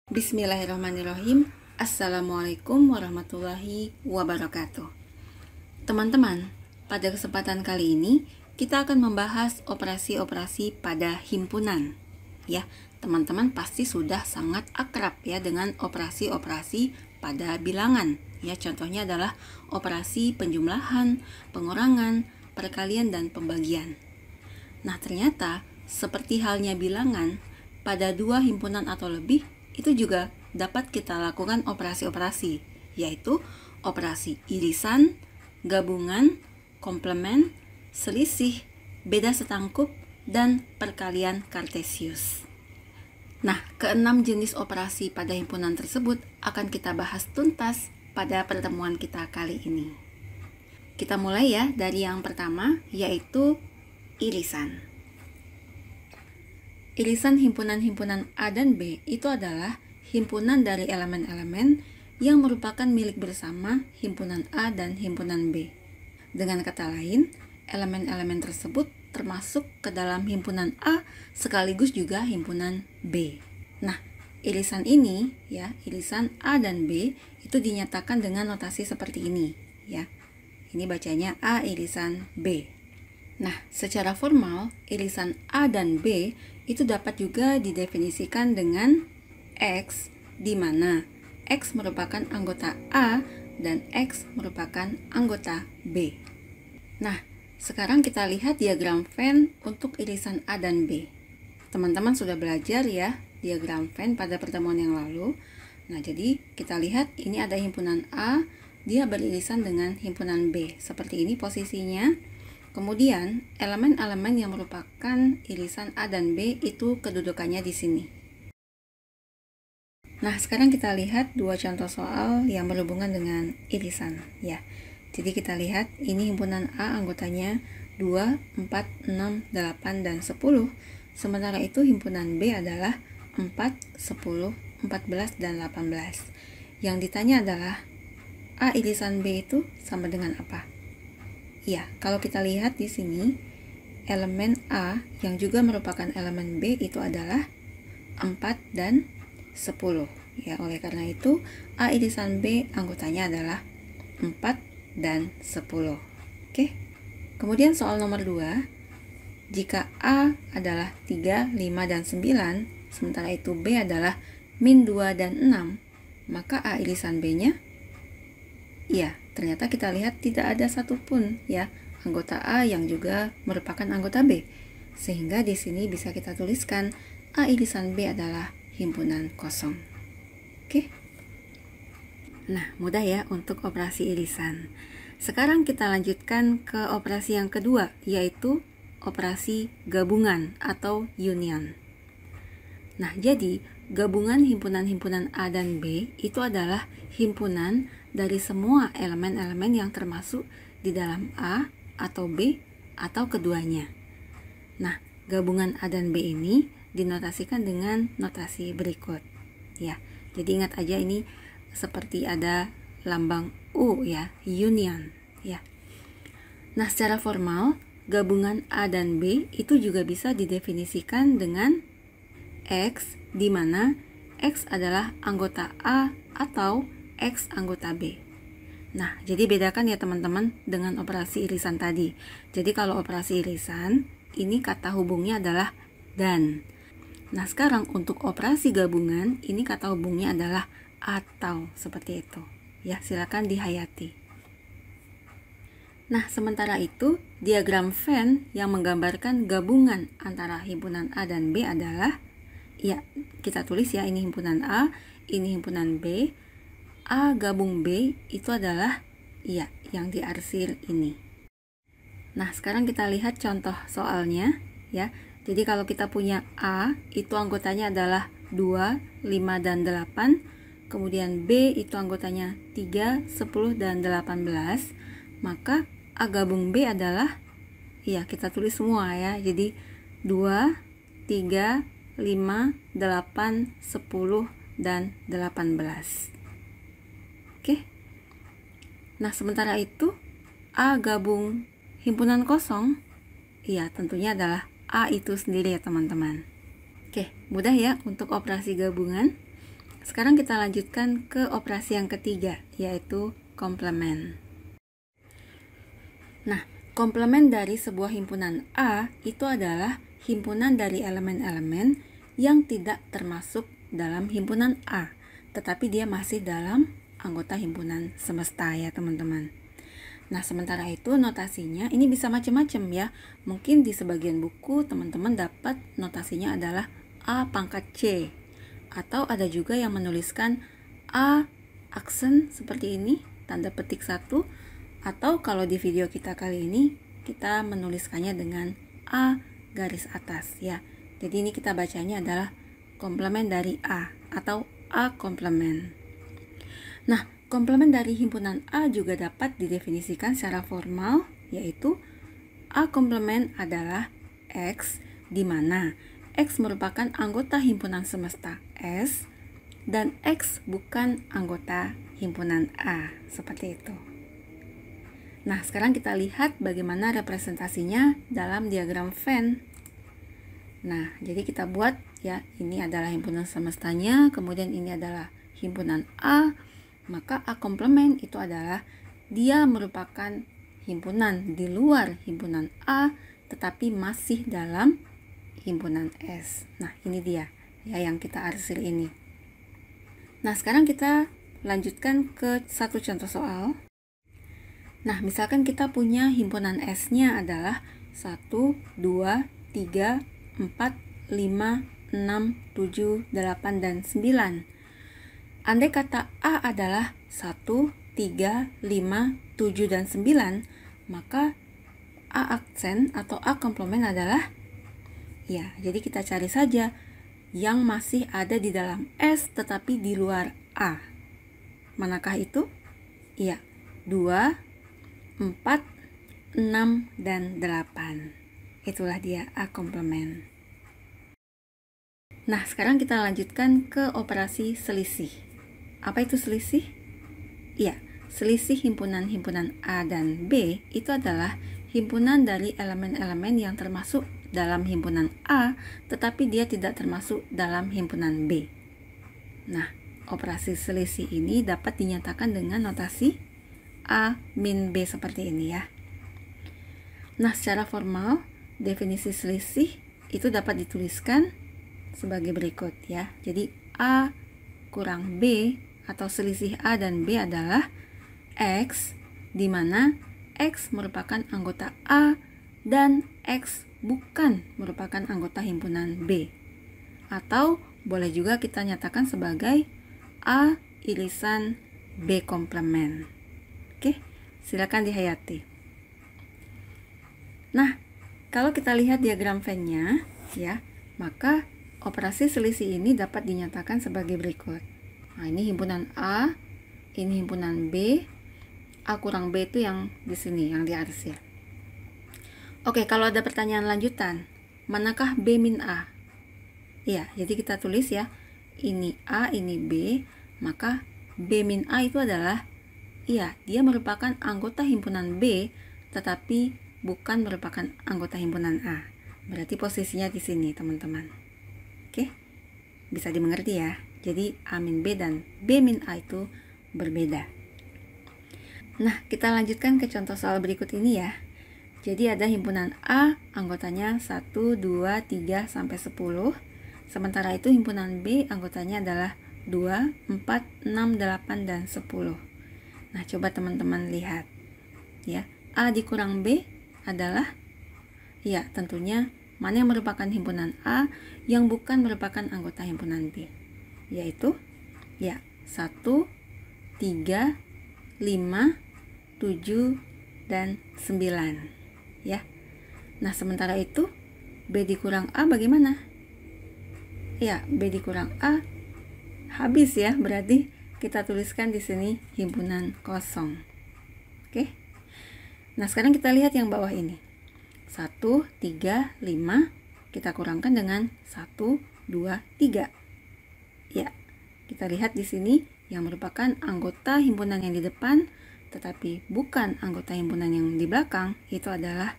Bismillahirrahmanirrahim. Assalamualaikum warahmatullahi wabarakatuh. Teman-teman, pada kesempatan kali ini kita akan membahas operasi-operasi pada himpunan. Ya, teman-teman pasti sudah sangat akrab ya dengan operasi-operasi pada bilangan. Ya, contohnya adalah operasi penjumlahan, pengurangan, perkalian dan pembagian. Nah, ternyata seperti halnya bilangan, pada dua himpunan atau lebih itu juga dapat kita lakukan operasi-operasi, yaitu operasi irisan, gabungan, komplement, selisih, beda setangkup, dan perkalian kartesius. Nah, keenam jenis operasi pada himpunan tersebut akan kita bahas tuntas pada pertemuan kita kali ini. Kita mulai ya dari yang pertama, yaitu irisan. Irisan himpunan-himpunan A dan B itu adalah himpunan dari elemen-elemen yang merupakan milik bersama himpunan A dan himpunan B. Dengan kata lain, elemen-elemen tersebut termasuk ke dalam himpunan A sekaligus juga himpunan B. Nah, irisan ini ya, irisan A dan B itu dinyatakan dengan notasi seperti ini ya. Ini bacanya A irisan B. Nah, secara formal, irisan A dan B itu dapat juga didefinisikan dengan X, di mana X merupakan anggota A dan X merupakan anggota B. Nah, sekarang kita lihat diagram Venn untuk irisan A dan B. Teman-teman sudah belajar ya diagram Venn pada pertemuan yang lalu. Nah, jadi kita lihat ini ada himpunan A, dia beririsan dengan himpunan B. Seperti ini posisinya. Kemudian, elemen-elemen yang merupakan irisan A dan B itu kedudukannya di sini. Nah, sekarang kita lihat dua contoh soal yang berhubungan dengan irisan ya. Jadi kita lihat ini himpunan A anggotanya 2, 4, 6, 8 dan 10. Sementara itu himpunan B adalah 4, 10, 14 dan 18. Yang ditanya adalah A irisan B itu sama dengan apa? Ya, kalau kita lihat di sini, elemen A yang juga merupakan elemen B itu adalah 4 dan 10. Ya, oleh karena itu, A irisan B anggotanya adalah 4 dan 10. Oke. Kemudian soal nomor 2, jika A adalah 3, 5 dan 9, sementara itu B adalah min 2 dan 6, maka A irisan B-nya ya, ternyata kita lihat tidak ada satupun ya anggota A yang juga merupakan anggota B. Sehingga di sini bisa kita tuliskan A irisan B adalah himpunan kosong. Oke. Nah, mudah ya untuk operasi irisan. Sekarang kita lanjutkan ke operasi yang kedua, yaitu operasi gabungan atau union. Nah, jadi gabungan himpunan-himpunan A dan B itu adalah himpunan dari semua elemen-elemen yang termasuk di dalam A atau B atau keduanya. Nah, gabungan A dan B ini dinotasikan dengan notasi berikut ya. Jadi ingat aja ini seperti ada lambang U ya, union ya. Nah, secara formal gabungan A dan B itu juga bisa didefinisikan dengan X, di mana X adalah anggota A atau X anggota B. Nah, jadi bedakan ya teman-teman dengan operasi irisan tadi. Jadi kalau operasi irisan, ini kata hubungnya adalah dan. Nah, sekarang untuk operasi gabungan, ini kata hubungnya adalah atau, seperti itu. Ya, silakan dihayati. Nah, sementara itu, diagram Venn yang menggambarkan gabungan antara himpunan A dan B adalah ya, kita tulis ya, ini himpunan A, ini himpunan B. A gabung B itu adalah ya, yang diarsir ini. Nah, sekarang kita lihat contoh soalnya ya. Jadi kalau kita punya A, itu anggotanya adalah 2, 5 dan 8. Kemudian B itu anggotanya 3, 10 dan 18. Maka A gabung B adalah ya, kita tulis semua ya. Jadi 2, 3, 5, 8, 10, dan 18. Oke. Nah, sementara itu A gabung himpunan kosong, ya tentunya adalah A itu sendiri ya teman-teman. Oke, mudah ya untuk operasi gabungan. sekarang kita lanjutkan ke operasi yang ketiga, yaitu komplement. Nah, komplement dari sebuah himpunan A itu adalah himpunan dari elemen-elemen yang tidak termasuk dalam himpunan A, tetapi dia masih dalam anggota himpunan semesta ya teman-teman. Nah, sementara itu notasinya ini bisa macam-macam ya. Mungkin di sebagian buku teman-teman dapat notasinya adalah A pangkat C. Atau ada juga yang menuliskan A aksen seperti ini, tanda petik 1. Atau kalau di video kita kali ini, kita menuliskannya dengan A garis atas ya. Jadi ini kita bacanya adalah komplement dari A atau A komplement. Nah, komplement dari himpunan A juga dapat didefinisikan secara formal, yaitu A komplement adalah X, di mana X merupakan anggota himpunan semesta S, dan X bukan anggota himpunan A, seperti itu. Nah, sekarang kita lihat bagaimana representasinya dalam diagram Venn. Nah, jadi kita buat ya, ini adalah himpunan semestanya, kemudian ini adalah himpunan A. Maka A komplement itu adalah dia merupakan himpunan di luar himpunan A tetapi masih dalam himpunan S. Nah, ini dia ya yang kita arsir ini. Nah, sekarang kita lanjutkan ke satu contoh soal. Nah, misalkan kita punya himpunan S-nya adalah 1, 2, 3, 4, 5, 6, 7, 8, dan 9. Andai kata A adalah 1, 3, 5, 7, dan 9, maka A aksen atau A komplement adalah, ya, jadi kita cari saja yang masih ada di dalam S tetapi di luar A. Manakah itu? Iya, 2, 4, 6, dan 8. Itulah dia A komplement. Nah, sekarang kita lanjutkan ke operasi selisih. Apa itu selisih? Iya, selisih himpunan-himpunan A dan B itu adalah himpunan dari elemen-elemen yang termasuk dalam himpunan A, tetapi dia tidak termasuk dalam himpunan B. Nah, operasi selisih ini dapat dinyatakan dengan notasi A min B seperti ini ya. Nah, secara formal, definisi selisih itu dapat dituliskan sebagai berikut ya. Jadi A kurang B atau selisih A dan B adalah X, di mana X merupakan anggota A dan X bukan merupakan anggota himpunan B. Atau boleh juga kita nyatakan sebagai A irisan B komplement. Oke, silakan dihayati. Nah, kalau kita lihat diagram Venn-nya ya, maka operasi selisih ini dapat dinyatakan sebagai berikut. Nah, ini himpunan A, ini himpunan B. A kurang B itu yang di sini, yang diarsir. Oke, kalau ada pertanyaan lanjutan, manakah B min A? Iya, jadi kita tulis ya, ini A, ini B, maka B min A itu adalah, iya, dia merupakan anggota himpunan B, tetapi bukan merupakan anggota himpunan A. Berarti posisinya di sini, teman-teman. Oke, bisa dimengerti ya. Jadi A min B dan B min A itu berbeda. Nah, kita lanjutkan ke contoh soal berikut ini ya. Jadi ada himpunan A, anggotanya 1, 2, 3, sampai 10. Sementara itu himpunan B, anggotanya adalah 2, 4, 6, 8, dan 10. Nah, coba teman-teman lihat. Ya, A dikurang B adalah, ya tentunya mana yang merupakan himpunan A yang bukan merupakan anggota himpunan B. Yaitu ya 1, 3, 5, 7, dan 9 ya. Nah, sementara itu B dikurang A bagaimana? Ya, B dikurang A habis ya, berarti kita tuliskan di sini himpunan kosong. Oke. Nah, sekarang kita lihat yang bawah ini. 1, 3, 5 kita kurangkan dengan 1, 2, 3. Ya, kita lihat di sini yang merupakan anggota himpunan yang di depan tetapi bukan anggota himpunan yang di belakang itu adalah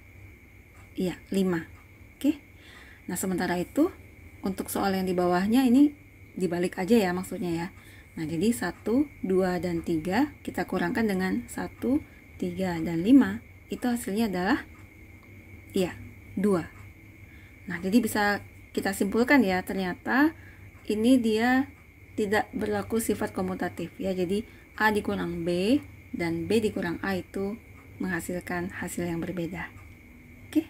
5. Oke. Nah, sementara itu untuk soal yang di bawahnya ini dibalik aja ya maksudnya ya. Nah, jadi 1, 2, dan 3 kita kurangkan dengan 1, 3, dan 5. Itu hasilnya adalah 2. Nah, jadi bisa kita simpulkan ya, ternyata ini dia tidak berlaku sifat komutatif ya. Jadi A dikurang B dan B dikurang A itu menghasilkan hasil yang berbeda. Oke,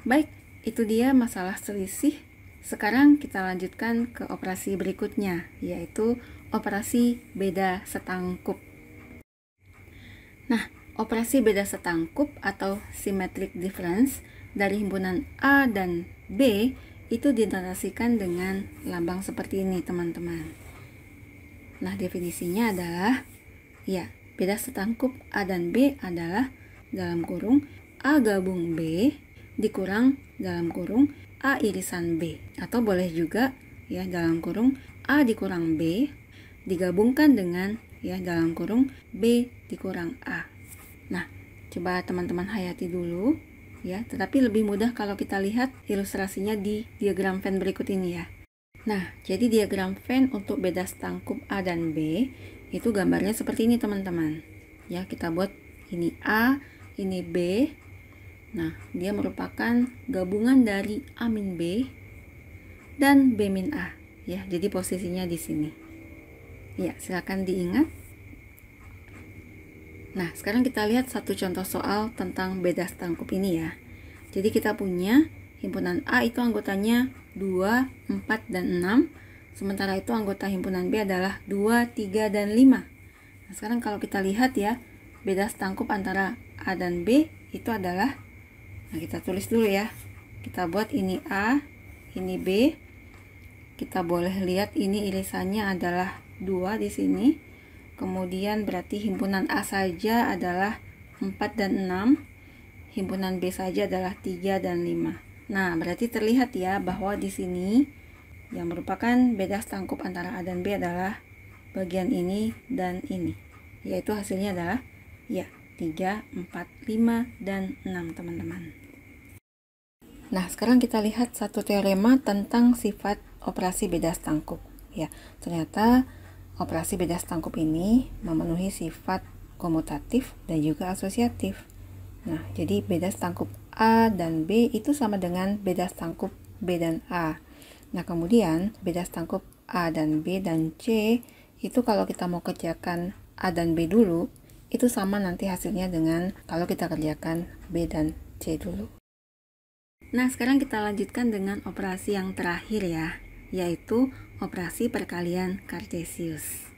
baik, itu dia masalah selisih. Sekarang kita lanjutkan ke operasi berikutnya, yaitu operasi beda setangkup. Nah, operasi beda setangkup atau symmetric difference dari himpunan A dan B itu dinotasikan dengan lambang seperti ini, teman-teman. Nah, definisinya adalah beda setangkup A dan B adalah dalam kurung A gabung B dikurang dalam kurung A irisan B, atau boleh juga ya dalam kurung A dikurang B digabungkan dengan dalam kurung B dikurang A. Nah, coba teman-teman hayati dulu ya, tetapi lebih mudah kalau kita lihat ilustrasinya di diagram Venn berikut ini ya. Nah, jadi diagram Venn untuk beda setangkup A dan B itu gambarnya seperti ini, teman-teman. Ya, kita buat ini A, ini B. Nah, dia merupakan gabungan dari A min B dan B min A ya. Jadi posisinya di sini. Ya, silakan diingat. Nah, sekarang kita lihat satu contoh soal tentang beda setangkup ini ya. Jadi kita punya himpunan A itu anggotanya 2, 4, dan 6. Sementara itu anggota himpunan B adalah 2, 3, dan 5. Nah, sekarang kalau kita lihat ya, beda setangkup antara A dan B itu adalah, nah kita tulis dulu ya. Kita buat ini A, ini B. Kita boleh lihat ini irisannya adalah 2 di sini. Kemudian berarti himpunan A saja adalah 4 dan 6. Himpunan B saja adalah 3 dan 5. Nah, berarti terlihat ya bahwa di sini yang merupakan beda setangkup antara A dan B adalah bagian ini dan ini. Yaitu hasilnya adalah 3, 4, 5, dan 6, teman-teman. Nah, sekarang kita lihat satu teorema tentang sifat operasi beda setangkup. Ya, ternyata operasi beda setangkup ini memenuhi sifat komutatif dan juga asosiatif. Nah, jadi beda setangkup A dan B itu sama dengan beda setangkup B dan A. Nah, kemudian beda setangkup A dan B dan C itu kalau kita mau kerjakan A dan B dulu, itu sama nanti hasilnya dengan kalau kita kerjakan B dan C dulu. Nah, sekarang kita lanjutkan dengan operasi yang terakhir ya, yaitu operasi perkalian Kartesius.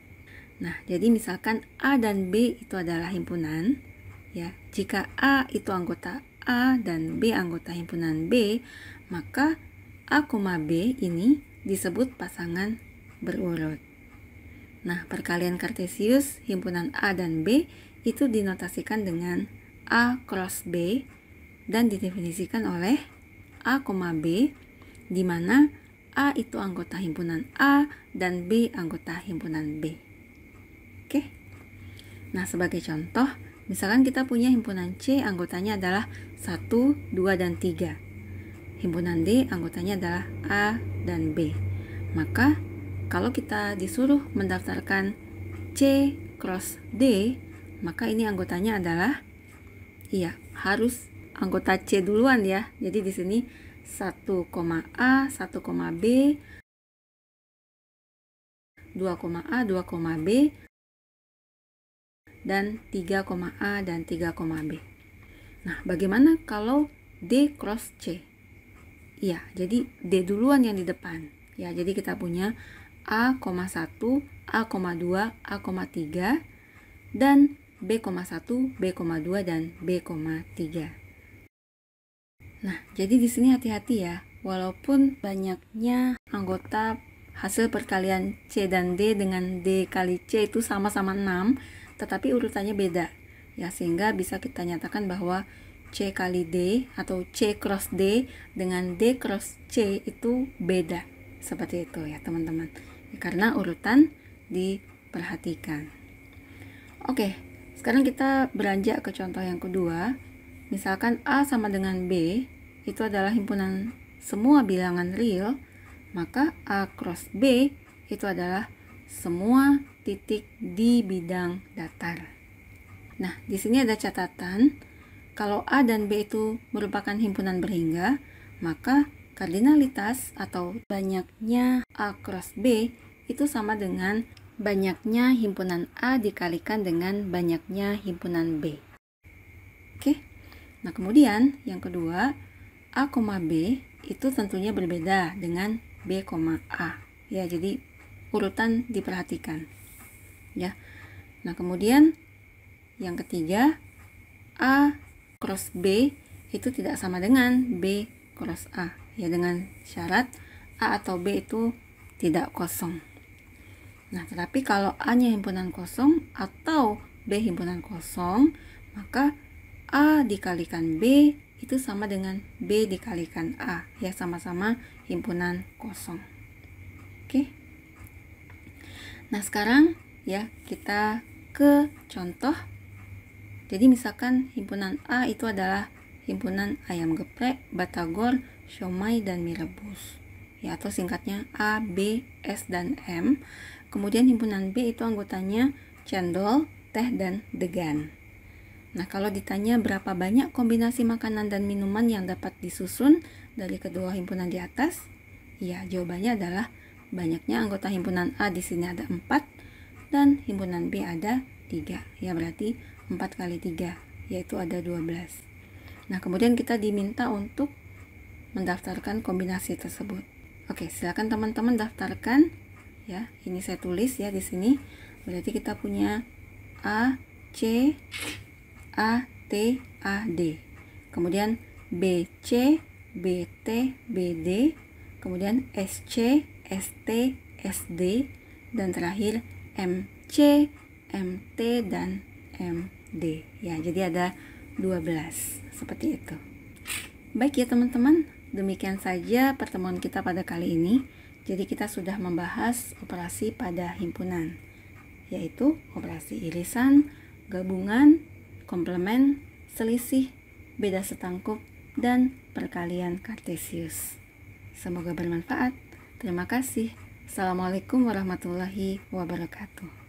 Nah, jadi misalkan A dan B itu adalah himpunan, ya. Jika A itu anggota A dan B anggota himpunan B, maka A, B ini disebut pasangan berurut. Nah, perkalian Kartesius himpunan A dan B itu dinotasikan dengan A cross B dan didefinisikan oleh A, B, di mana A itu anggota himpunan A dan B anggota himpunan B. Oke. Nah, sebagai contoh, misalkan kita punya himpunan C anggotanya adalah 1, 2, dan 3. Himpunan D anggotanya adalah A dan B. Maka kalau kita disuruh mendaftarkan C cross D, maka ini anggotanya adalah harus anggota C duluan ya. Jadi di sini 1,A, 1,B, 2,A, 2,B, dan 3,A dan 3,B. Nah, bagaimana kalau D cross C? Iya, jadi D duluan yang di depan. Ya, jadi kita punya A,1, A,2, A,3, dan B,1, B,2, dan B,3. Nah, jadi di sini hati-hati ya. Walaupun banyaknya anggota hasil perkalian C dan D dengan D kali C itu sama-sama 6, tetapi urutannya beda. Ya, sehingga bisa kita nyatakan bahwa C kali D atau C cross D dengan D cross C itu beda. Seperti itu ya, teman-teman. Karena urutan diperhatikan. Oke, sekarang kita beranjak ke contoh yang kedua. Misalkan A sama dengan B itu adalah himpunan semua bilangan real, maka A cross B itu adalah semua titik di bidang datar. Nah, di sini ada catatan, kalau A dan B itu merupakan himpunan berhingga, maka kardinalitas atau banyaknya A cross B itu sama dengan banyaknya himpunan A dikalikan dengan banyaknya himpunan B. Oke. Nah, kemudian yang kedua, A, B itu tentunya berbeda dengan B, A. Ya, jadi urutan diperhatikan. Ya. Nah, kemudian yang ketiga, A cross B itu tidak sama dengan B cross A. Ya, dengan syarat A atau B itu tidak kosong. Nah, tetapi kalau A-nya himpunan kosong atau B himpunan kosong, maka A dikalikan B itu sama dengan B dikalikan A. Ya, sama-sama himpunan kosong. Oke. Nah, sekarang ya kita ke contoh. Jadi misalkan himpunan A itu adalah himpunan ayam geprek, batagor, siomay, dan mie rebus. Ya, atau singkatnya A, B, S, dan M. Kemudian himpunan B itu anggotanya cendol, teh, dan degan. Nah, kalau ditanya berapa banyak kombinasi makanan dan minuman yang dapat disusun dari kedua himpunan di atas, ya jawabannya adalah banyaknya anggota himpunan A di sini ada 4 dan himpunan B ada 3. Ya, berarti 4 kali 3, yaitu ada 12. Nah, kemudian kita diminta untuk mendaftarkan kombinasi tersebut. Oke, silakan teman-teman daftarkan. Ya, ini saya tulis ya di sini. Berarti kita punya A, C, A, T, A, D. Kemudian B, C, B, T, B, D. Kemudian S, C, S, T, S, D. Dan terakhir M, C, M, T, dan M, D. Ya, jadi ada 12. Seperti itu. Baik ya teman-teman, demikian saja pertemuan kita pada kali ini. Jadi kita sudah membahas operasi pada himpunan, yaitu operasi irisan, gabungan, komplement, selisih, beda setangkup, dan perkalian kartesius. Semoga bermanfaat. Terima kasih. Assalamualaikum warahmatullahi wabarakatuh.